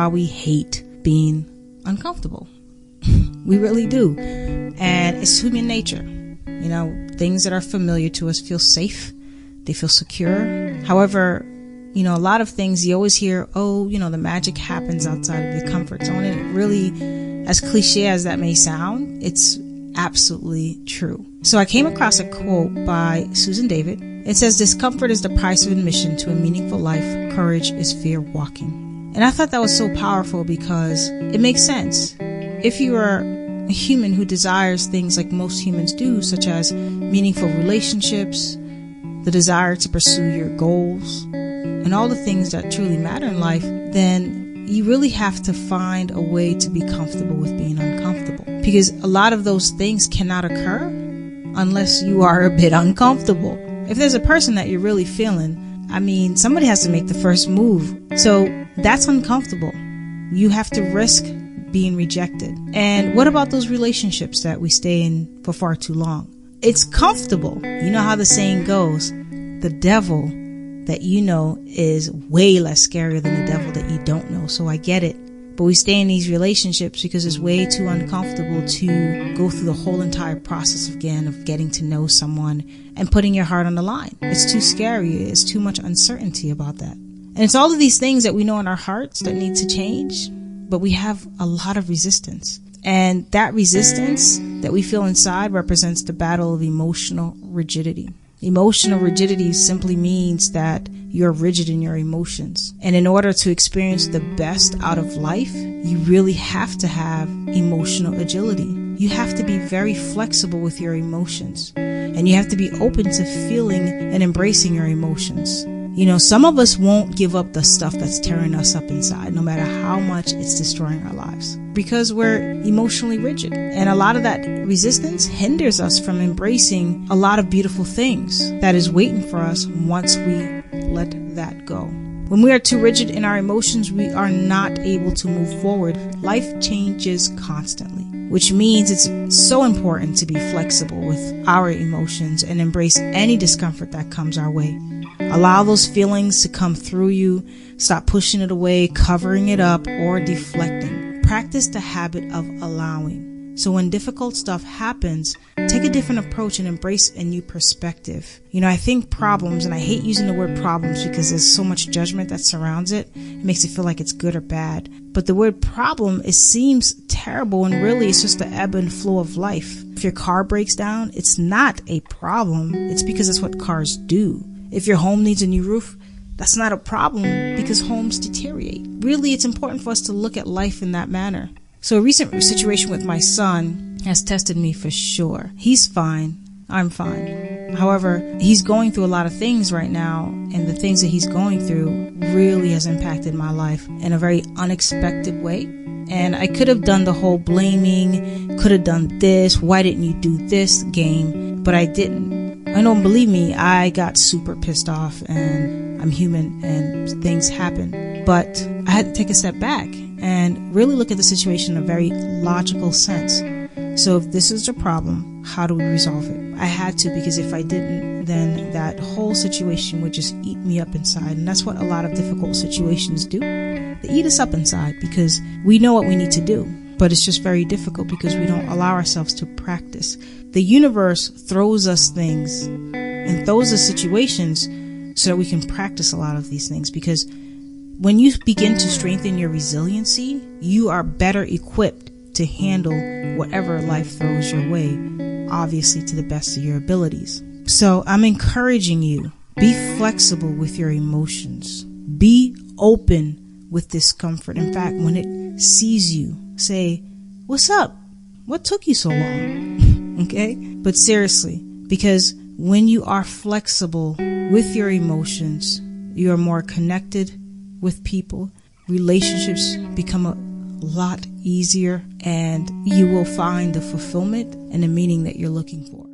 how we hate being uncomfortable. We really do. And it's human nature. You know, things that are familiar to us feel safe. They feel secure. However, you know, a lot of things you always hear, oh, you know, the magic happens outside of your comfort zone. And it really, as cliche as that may sound, it's absolutely true. So I came across a quote by Susan David. It says, "Discomfort is the price of admission to a meaningful life. Courage is fear walking." And I thought that was so powerful because it makes sense. If you are a human who desires things like most humans do, such as meaningful relationships, the desire to pursue your goals, and all the things that truly matter in life, then you really have to find a way to be comfortable with being uncomfortable. Because a lot of those things cannot occur unless you are a bit uncomfortable. If there's a person that you're really feeling, I mean, somebody has to make the first move. So that's uncomfortable. You have to risk being rejected. And what about those relationships that we stay in for far too long? It's comfortable. You know how the saying goes, the devil that you know is way less scarier than the devil that you don't know. So I get it. But we stay in these relationships because it's way too uncomfortable to go through the whole entire process again of getting to know someone and putting your heart on the line. It's too scary. It's too much uncertainty about that. And it's all of these things that we know in our hearts that need to change, but we have a lot of resistance. And that resistance that we feel inside represents the battle of emotional rigidity. Emotional rigidity simply means that you're rigid in your emotions. And in order to experience the best out of life, you really have to have emotional agility. You have to be very flexible with your emotions. And you have to be open to feeling and embracing your emotions. You know, some of us won't give up the stuff that's tearing us up inside, no matter how much it's destroying our lives, because we're emotionally rigid. And a lot of that resistance hinders us from embracing a lot of beautiful things that is waiting for us once we let that go. When we are too rigid in our emotions, we are not able to move forward. Life changes constantly, which means it's so important to be flexible with our emotions and embrace any discomfort that comes our way. Allow those feelings to come through you. Stop pushing it away, covering it up, or deflecting. Practice the habit of allowing. So when difficult stuff happens, take a different approach and embrace a new perspective. You know, I think problems, and I hate using the word problems because there's so much judgment that surrounds it. It makes it feel like it's good or bad. But the word problem, it seems terrible, and really it's just the ebb and flow of life. If your car breaks down, it's not a problem. It's because that's what cars do. If your home needs a new roof, that's not a problem because homes deteriorate. Really, it's important for us to look at life in that manner. So a recent situation with my son has tested me for sure. He's fine. I'm fine. However, he's going through a lot of things right now, and the things that he's going through really has impacted my life in a very unexpected way. And I could have done the whole blaming, could have done this, why didn't you do this game, but I didn't. I know, believe me, I got super pissed off, and I'm human and things happen. But I had to take a step back and really look at the situation in a very logical sense. So if this is the problem, how do we resolve it? I had to, because if I didn't, then that whole situation would just eat me up inside. And that's what a lot of difficult situations do. They eat us up inside because we know what we need to do, but it's just very difficult because we don't allow ourselves to practice. The universe throws us things and throws us situations so that we can practice a lot of these things, because when you begin to strengthen your resiliency, you are better equipped to handle whatever life throws your way, obviously to the best of your abilities. So I'm encouraging you, be flexible with your emotions. Be open with discomfort. In fact, when it sees you, say, "What's up? What took you so long?" Okay? But seriously, because when you are flexible with your emotions, you are more connected with people. Relationships become a lot easier, and you will find the fulfillment and the meaning that you're looking for.